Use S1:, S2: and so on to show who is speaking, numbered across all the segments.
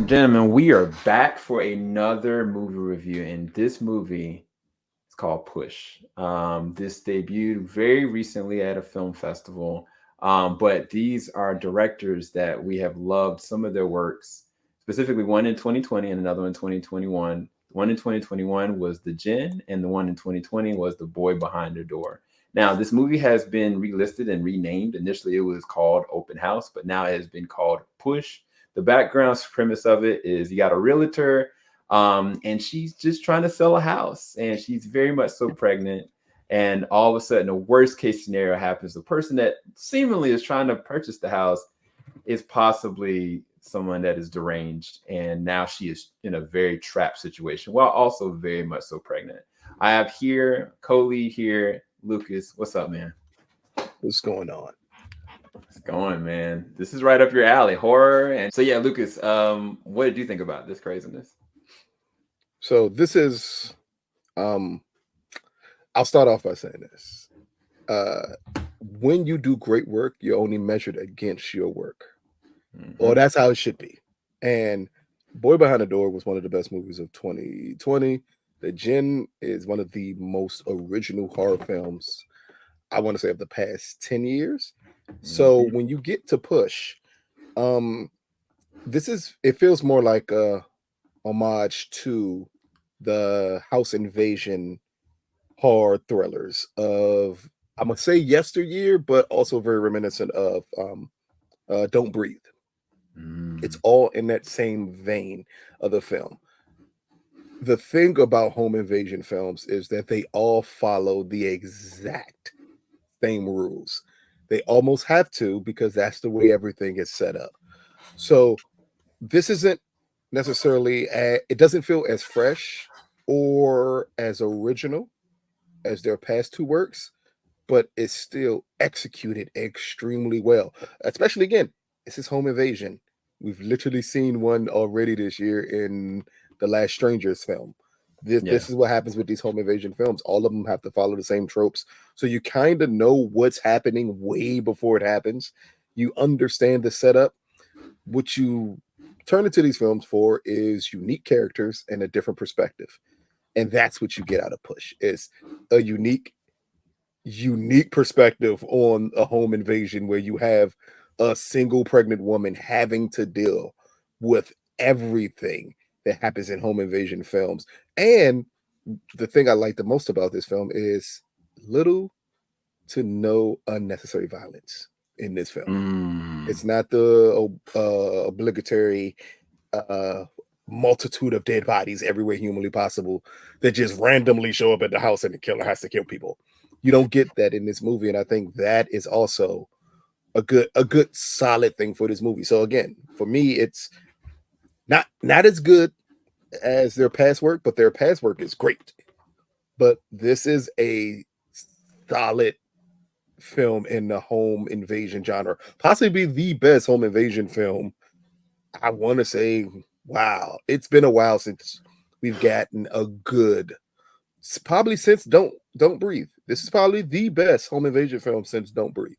S1: and gentlemen, we are back for another movie review, and this movie is called Push. This debuted very recently at a film festival, but these are directors that we have loved some of their works, specifically one in 2020 and another in 2021. One in 2021 was The Djinn, and the one in 2020 was The Boy Behind the Door. Now, this movie has been relisted and renamed. Initially, it was called Open House, but now it has been called Push. The background premise of it is you got a realtor, and she's just trying to sell a house, and she's very much so pregnant. And all of a sudden, the worst case scenario happens. The person that seemingly is trying to purchase the house is possibly someone that is deranged, and now she is in a very trapped situation while also very much so pregnant. I have here Coley here, Lucas. What's up, man?
S2: What's going on?
S1: It's going, man. This is right up your alley, horror. And so, yeah, Lucas, what did you think about this craziness?
S2: So this is I'll start off by saying this. When you do great work, you're only measured against your work. Or that's how it should be. And Boy Behind the Door was one of the best movies of 2020. The Djinn is one of the most original horror films, I want to say, of the past 10 years. So when you get to Push, it feels more like a homage to the house invasion horror thrillers of, I'm gonna say, yesteryear, but also very reminiscent of Don't Breathe. It's all in that same vein of the film. The thing about home invasion films is that they all follow the exact same rules. They almost have to, because that's the way everything is set up. So this isn't necessarily it doesn't feel as fresh or as original as their past two works, but it's still executed extremely well. Especially, again, this is home invasion. We've literally seen one already this year in the Last Strangers film. This is what happens with these home invasion films. All of them have to follow the same tropes. So you kind of know what's happening way before it happens. You understand the setup. What you turn into these films for is unique characters and a different perspective. And that's what you get out of Push. Is a unique perspective on a home invasion where you have a single pregnant woman having to deal with everything that happens in home invasion films. And the thing I like the most about this film is little to no unnecessary violence in this film. It's not the obligatory multitude of dead bodies everywhere humanly possible that just randomly show up at the house and the killer has to kill people. You don't get that in this movie, and I think that is also a good solid thing for this movie. So again, for me, it's not as good as their past work, but their past work is great. But this is a solid film in the home invasion genre, possibly the best home invasion film. I want to say, wow, it's been a while since we've gotten a good, probably since Don't Breathe. This is probably the best home invasion film since Don't Breathe,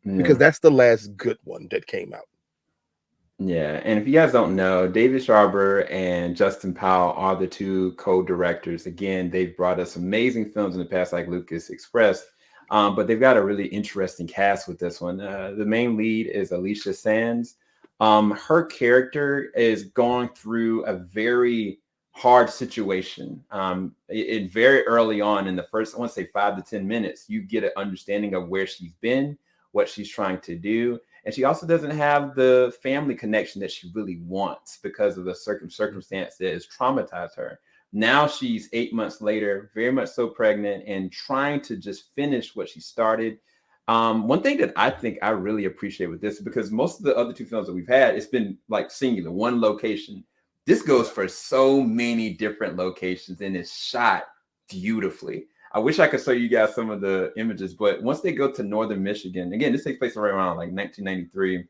S2: because that's the last good one that came out.
S1: Yeah, and if you guys don't know, David Sharber and Justin Powell are the two co-directors. Again, they've brought us amazing films in the past, like Lucas expressed, but they've got a really interesting cast with this one. The main lead is Alicia Sanz. Her character is going through a very hard situation. It very early on in the first, I want to say 5 to 10 minutes, you get an understanding of where she's been, what she's trying to do. And she also doesn't have the family connection that she really wants because of the circumstance that has traumatized her. Now she's 8 months later, very much so pregnant and trying to just finish what she started. One thing that I think I really appreciate with this, because most of the other two films that we've had, it's been like singular, one location. This goes for so many different locations and it's shot beautifully. I wish I could show you guys some of the images, but once they go to northern Michigan, again, this takes place right around like 1993,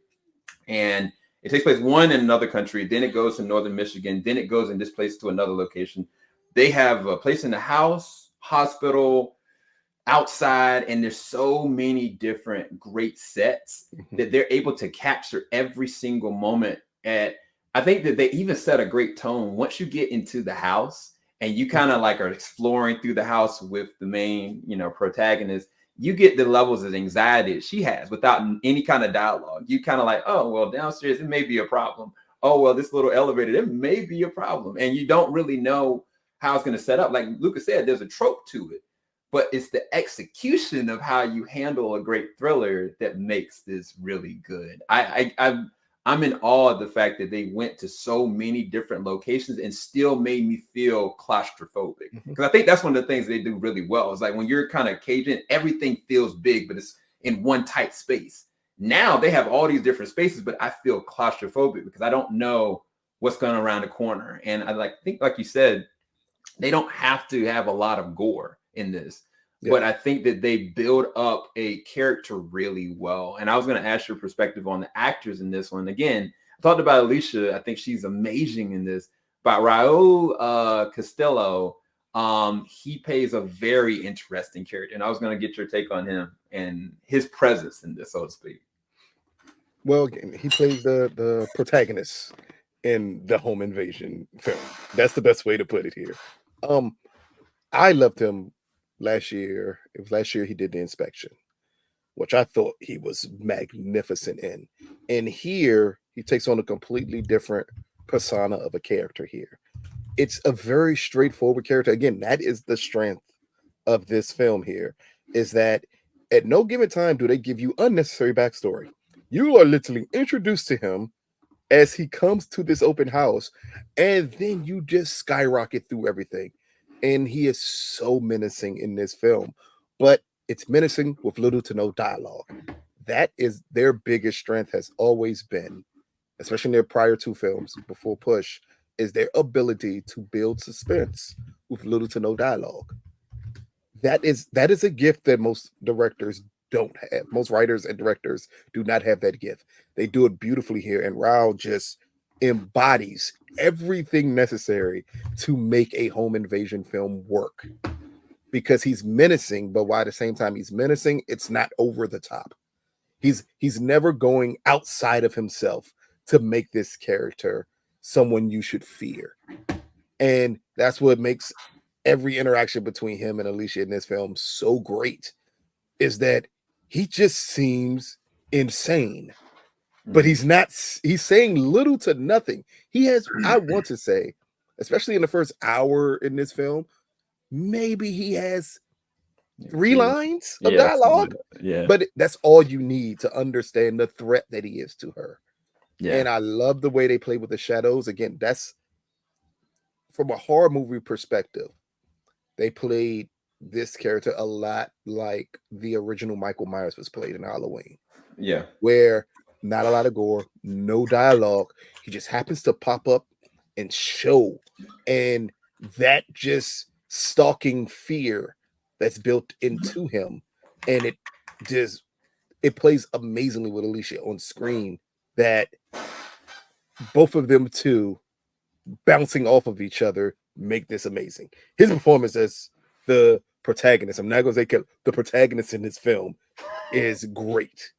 S1: and it takes place one in another country, then it goes to northern Michigan, then it goes in this place to another location. They have a place in the house, hospital, outside, and there's so many different great sets that they're able to capture every single moment at, I think that they even set a great tone once you get into the house and you kind of like are exploring through the house with the main, protagonist. You get the levels of anxiety she has without any kind of dialogue. You kind of like, oh, well, downstairs, it may be a problem. Oh, well, this little elevator, it may be a problem. And you don't really know how it's going to set up. Like Lucas said, there's a trope to it, but it's the execution of how you handle a great thriller that makes this really good. I'm in awe of the fact that they went to so many different locations and still made me feel claustrophobic. Because I think that's one of the things they do really well. It's like when you're kind of caged in, everything feels big, but it's in one tight space. Now they have all these different spaces, but I feel claustrophobic because I don't know what's going around the corner. And I think, like you said, they don't have to have a lot of gore in this. Yeah. But I think that they build up a character really well. And I was going to ask your perspective on the actors in this one. Again, I talked about Alicia. I think she's amazing in this. But Raul Castillo, he plays a very interesting character. And I was going to get your take on him and his presence in this, so to speak.
S2: Well, he plays the protagonist in the home invasion film. That's the best way to put it here. I loved him last year. It was last year he did The Inspection, which I thought he was magnificent in. And here he takes on a completely different persona of a character here. It's a very straightforward character. Again, that is the strength of this film here, is that at no given time do they give you unnecessary backstory. You are literally introduced to him as he comes to this open house, and then you just skyrocket through everything. And he is so menacing in this film, but it's menacing with little to no dialogue. That is their biggest strength, has always been, especially in their prior two films before Push, is their ability to build suspense with little to no dialogue. That is a gift that most directors don't have. Most writers and directors do not have that gift. They do it beautifully here, and Raul just embodies everything necessary to make a home invasion film work, because he's menacing, but while at the same time he's menacing, it's not over the top. He's never going outside of himself to make this character someone you should fear. And that's what makes every interaction between him and Alicia in this film so great, is that he just seems insane, but he's not. He's saying little to nothing. He has, I want to say, especially in the first hour in this film, maybe he has 3 lines of dialogue.
S1: Yeah.
S2: But that's all you need to understand the threat that he is to her. Yeah. And I love the way they play with the shadows. Again, that's from a horror movie perspective. They played this character a lot like the original Michael Myers was played in Halloween.
S1: Yeah.
S2: Where not a lot of gore, no dialogue. He just happens to pop up and show. And that just stalking fear that's built into him. And it plays amazingly with Alicia on screen, that both of them two bouncing off of each other make this amazing. His performance as the protagonist, I'm not going to say the protagonist in this film, is great.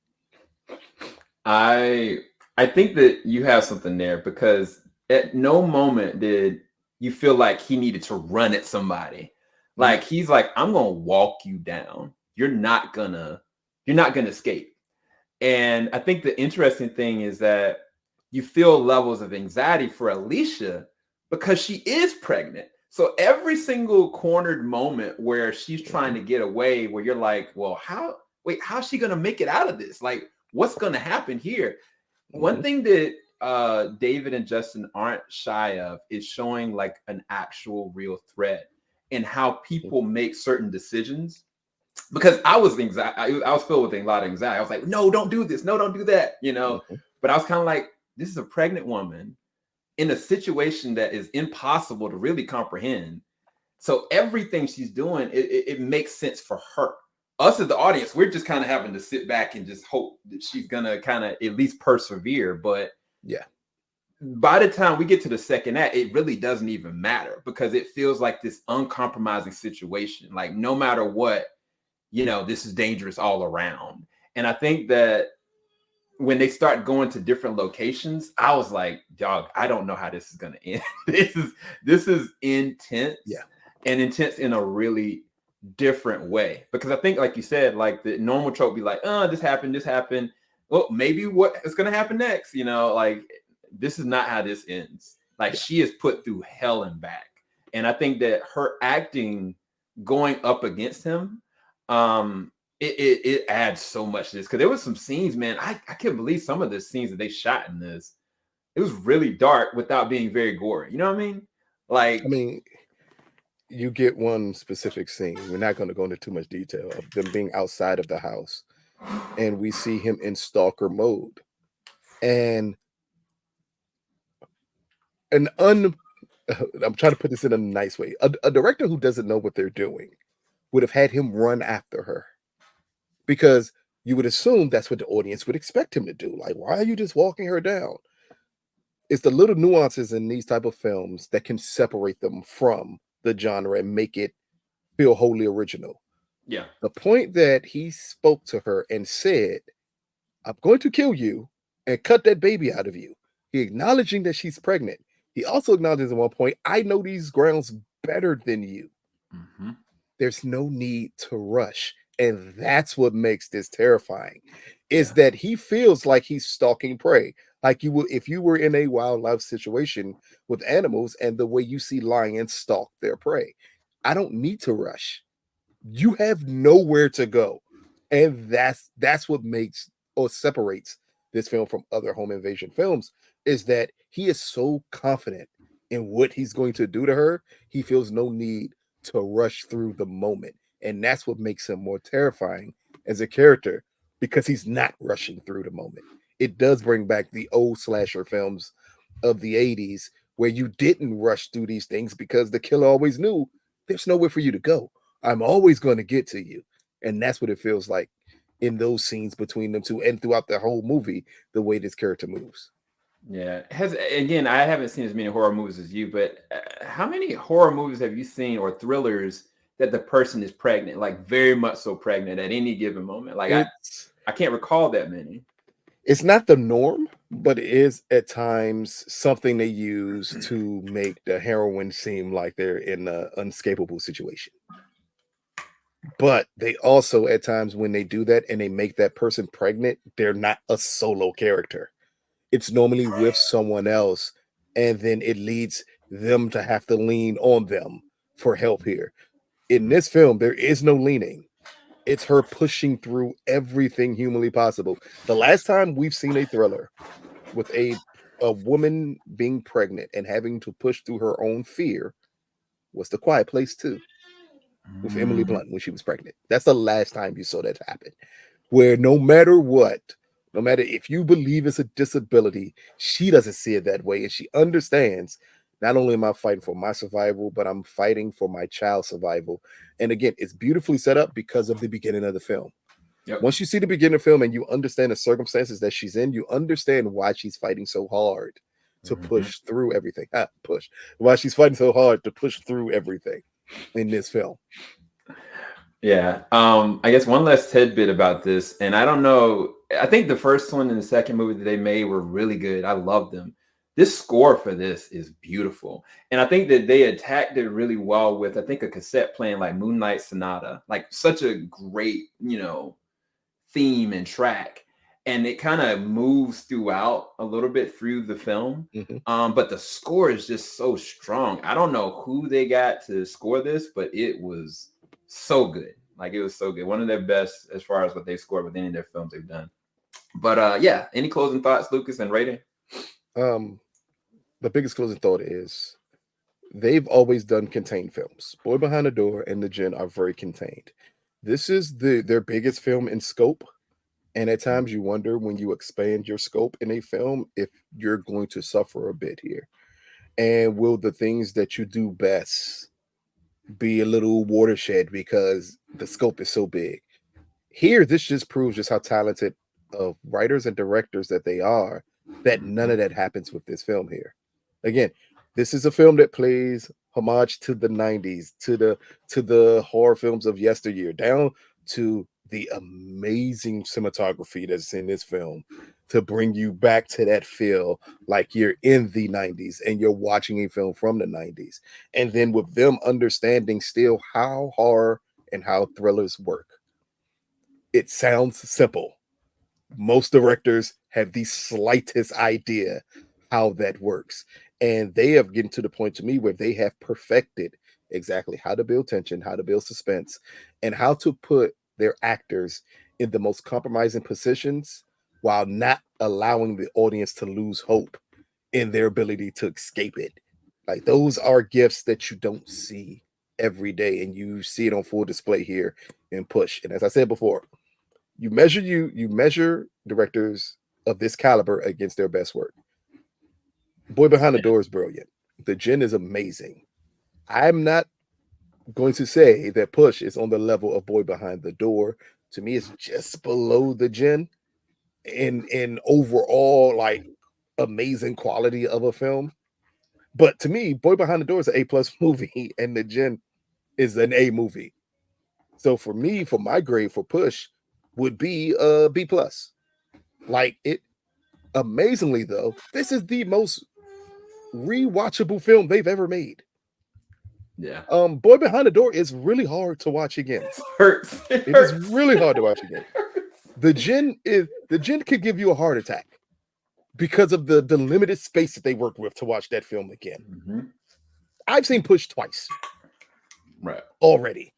S1: I think that you have something there, because at no moment did you feel like he needed to run at somebody. Like he's like, I'm gonna walk you down. You're not gonna escape. And I think the interesting thing is that you feel levels of anxiety for Alicia because she is pregnant. So every single cornered moment where she's trying to get away, where you're like, well, how's she gonna make it out of this? Like, what's going to happen here? One thing that David and Justin aren't shy of is showing like an actual real threat in how people make certain decisions. Because I was filled with a lot of anxiety. I was like, no, don't do this. No, don't do that. But I was kind of like, this is a pregnant woman in a situation that is impossible to really comprehend. So everything she's doing, it makes sense for her. Us as the audience, we're just kind of having to sit back and just hope that she's gonna kind of at least persevere. But
S2: yeah,
S1: by the time we get to the second act, it really doesn't even matter, because it feels like this uncompromising situation. Like no matter what, this is dangerous all around. And I think that when they start going to different locations, I was like, dog, I don't know how this is gonna end. This is intense,
S2: Yeah.
S1: and intense in a really different way. Because I think, like you said, like the normal trope be like, oh, this happened. Well, maybe what is gonna happen next, like this is not how this ends. Like she is put through hell and back. And I think that her acting going up against him, it adds so much to this, because there was some scenes, man. I can't believe some of the scenes that they shot in this. It was really dark without being very gory. You know what I mean? Like,
S2: I mean, you get one specific scene. We're not going to go into too much detail of them being outside of the house, and we see him in stalker mode, and I'm trying to put this in a nice way. A director who doesn't know what they're doing would have had him run after her, because you would assume that's what the audience would expect him to do. Like, why are you just walking her down? It's the little nuances in these type of films that can separate them from the genre and make it feel wholly original.
S1: yeah,
S2: The point that he spoke to her and said, I'm going to kill you and cut that baby out of you. He acknowledging that she's pregnant. He also acknowledges at one point, I know these grounds better than you.
S1: mm-hmm.
S2: There's no need to rush. And that's what makes this terrifying, is
S1: Yeah.
S2: that he feels like he's stalking prey. Like you would if you were in a wildlife situation with animals, and the way you see lions stalk their prey. I don't need to rush. You have nowhere to go. And that's what makes or separates this film from other home invasion films, is that he is so confident in what he's going to do to her. He feels no need to rush through the moment. And that's what makes him more terrifying as a character, because he's not rushing through the moment. It does bring back the old slasher films of the 80s, where you didn't rush through these things because the killer always knew there's nowhere for you to go. I'm always going to get to you. And that's what it feels like in those scenes between them two, and throughout the whole movie, the way this character moves.
S1: Yeah. Again, I haven't seen as many horror movies as you, but how many horror movies have you seen, or thrillers, that the person is pregnant, like very much so pregnant at any given moment? Like
S2: It's
S1: I can't recall that many.
S2: it's not the norm, but it is at times something they use to make the heroine seem like they're in an unescapable situation. But they also, at times when they do that and they make that person pregnant, they're not a solo character. It's normally with someone else, and then it leads them to have to lean on them for help here. In this film, there is no leaning. It's her pushing through everything humanly possible. The last time we've seen a thriller with a woman being pregnant and having to push through her own fear was The Quiet Place 2, with Emily
S1: Mm.
S2: Blunt when she was pregnant. That's the last time you saw that happen. Where no matter what, no matter if you believe it's a disability, she doesn't see it that way. And she understands, not only am I fighting for my survival, but I'm fighting for my child's survival. And again, it's beautifully set up because of the beginning of the film.
S1: Yep.
S2: Once you see the beginning of the film and you understand the circumstances that she's in, you understand why she's fighting so hard to
S1: Mhm.
S2: push through everything. Push. Why she's fighting so hard to push through everything in this film.
S1: Yeah. I guess one last tidbit about this, and I don't know. I think the first one and the second movie that they made were really good. I love them. This score for this is beautiful, and I think that they attacked it really well with, I think, a cassette playing like Moonlight Sonata, like such a great, theme and track, and it kind of moves throughout a little bit through the film.
S2: Mhm.
S1: But the score is just so strong. I don't know who they got to score this, but it was so good. Like, it was so good. One of their best as far as what they scored with any of their films they've done. But yeah, any closing thoughts, Lucas, and rating?
S2: Um, the biggest closing thought is they've always done contained films. Boy Behind the Door and The Djinn are very contained. This is their biggest film in scope, and at times you wonder, when you expand your scope in a film, if you're going to suffer a bit here. And will the things that you do best be a little watershed because the scope is so big? Here, this just proves just how talented of writers and directors that they are, that none of that happens with this film here. Again, this is a film that plays homage to the 90s, to the horror films of yesteryear, down to the amazing cinematography that's in this film to bring you back to that feel like you're in the 90s and you're watching a film from the 90s. And then with them understanding still how horror and how thrillers work. It sounds simple. Most directors have the slightest idea how that works. And they have gotten to the point to me where they have perfected exactly how to build tension, how to build suspense, and how to put their actors in the most compromising positions while not allowing the audience to lose hope in their ability to escape it. Like those are gifts that you don't see every day, and you see it on full display here in Push. And as I said before, you measure directors of this caliber against their best work. Boy Behind the Door is brilliant. The Djinn is amazing. I'm not going to say that Push is on the level of Boy Behind the Door. To me, it's just below the Djinn in overall like amazing quality of a film. But to me, Boy Behind the Door is an A+ movie, and the Djinn is an A movie. So for me, for my grade for Push, would be B+. Like it amazingly though, this is the most rewatchable film they've ever made.
S1: Yeah.
S2: Boy Behind the Door is really hard to watch again.
S1: It hurts.
S2: It is really hard to watch again. The Djinn could give you a heart attack because of the limited space that they worked with to watch that film again.
S1: Mm-hmm.
S2: I've seen Push twice.
S1: Right.
S2: Already.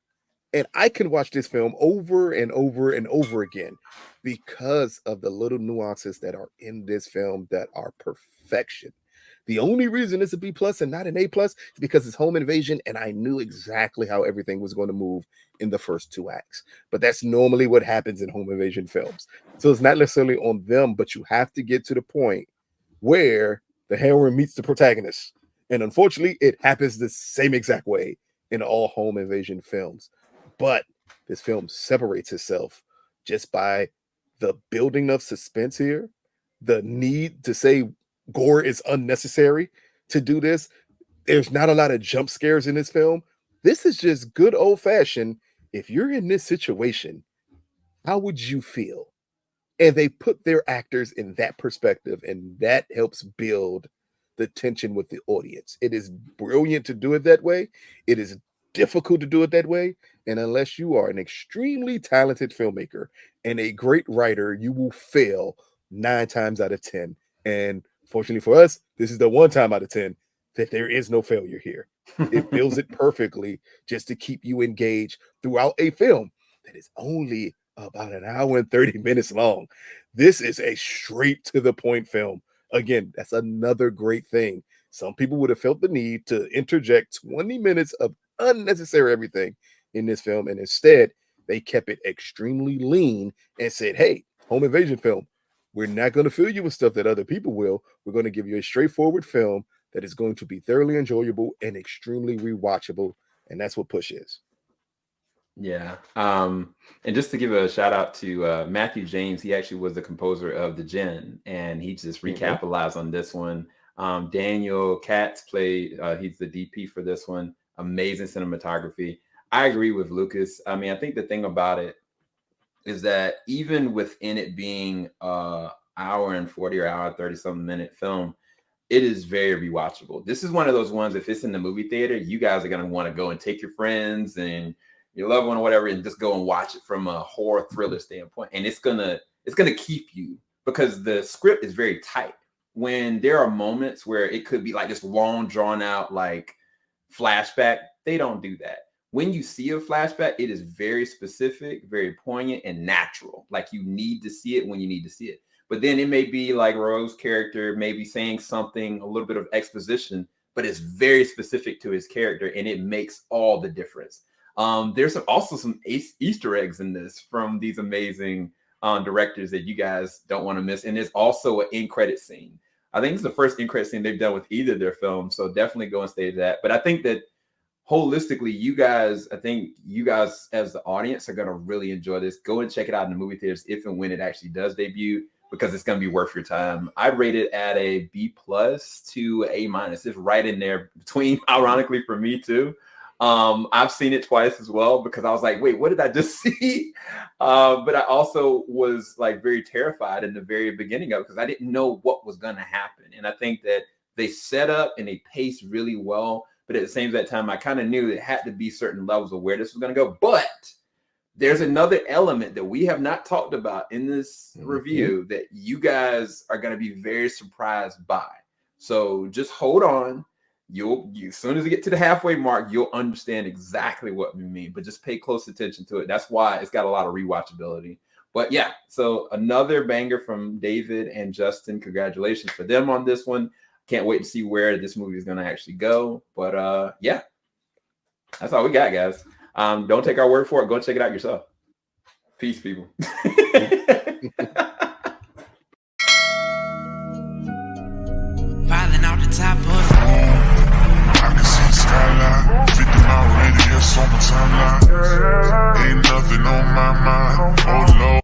S2: And I can watch this film over and over and over again because of the little nuances that are in this film that are perfection. The only reason it's a B+ and not an A+ is because it's home invasion, and I knew exactly how everything was going to move in the first 2 acts. But that's normally what happens in home invasion films. So it's not necessarily on them, but you have to get to the point where the heroine meets the protagonist. And unfortunately, it happens the same exact way in all home invasion films. But this film separates itself just by the building of suspense here, the need to say gore is unnecessary to do this. There's not a lot of jump scares in this film. This is just good old fashioned. If you're in this situation, how would you feel? And they put their actors in that perspective, and that helps build the tension with the audience. It is brilliant to do it that way. It is difficult to do it that way. And unless you are an extremely talented filmmaker and a great writer, you will fail 9 times out of 10. And fortunately for us, this is the 1 time out of 10 that there is no failure here. It builds it perfectly just to keep you engaged throughout a film that is only about an hour and 30 minutes long. This is a straight to the point film. Again, that's another great thing. Some people would have felt the need to interject 20 minutes of unnecessary everything in this film, and instead they kept it extremely lean and said, hey, home invasion film, we're not going to fill you with stuff that other people will. We're going to give you a straightforward film that is going to be thoroughly enjoyable and extremely rewatchable. And that's what Push is.
S1: Yeah. And just to give a shout out to Matthew James, he actually was the composer of the Djinn, and he just recapitalized on this one. Daniel Katz played, he's the DP for this one. Amazing cinematography. I agree with Lucas. I mean, I think the thing about it is that even within it being hour and 40 or hour 30 something minute film, it is very rewatchable. This is one of those ones, if it's in the movie theater, you guys are going to want to go and take your friends and your loved one or whatever and just go and watch it from a horror thriller standpoint. And it's gonna keep you, because the script is very tight. When there are moments where it could be like this long drawn out like flashback, they don't do that. When you see a flashback, it is very specific, very poignant, and natural. Like you need to see it when you need to see it. But then it may be like Raul's character maybe saying something, a little bit of exposition, but it's very specific to his character, and it makes all the difference. There's also some Easter eggs in this from these amazing directors that you guys don't want to miss. And there's also an end credit scene. I think it's the first end credit scene they've done with either of their films. So definitely go and stay to that. But I think that holistically, I think you guys as the audience are going to really enjoy this. Go and check it out in the movie theaters if and when it actually does debut, because it's going to be worth your time. I'd rate it at a B+ to A-. It's right in there between, ironically for me too. I've seen it twice as well because I was like, wait, what did I just see? But I also was like very terrified in the very beginning of it because I didn't know what was going to happen. And I think that they set up and they paced really well. But at the same time, I kind of knew it had to be certain levels of where this was going to go. But there's another element that we have not talked about in this review that you guys are going to be very surprised by. So just hold on. As soon as you get to the halfway mark, you'll understand exactly what we mean. But just pay close attention to it. That's why it's got a lot of rewatchability. But yeah, so another banger from David and Justin. Congratulations for them on this one. Can't wait to see where this movie is going to actually go. But yeah, that's all we got, guys. Don't take our word for it. Go check it out yourself. Peace, people.
S3: Filing out the top of
S4: I can see the skyline, 50 mile radius on my timeline. Ain't nothing on my mind. Oh Lord.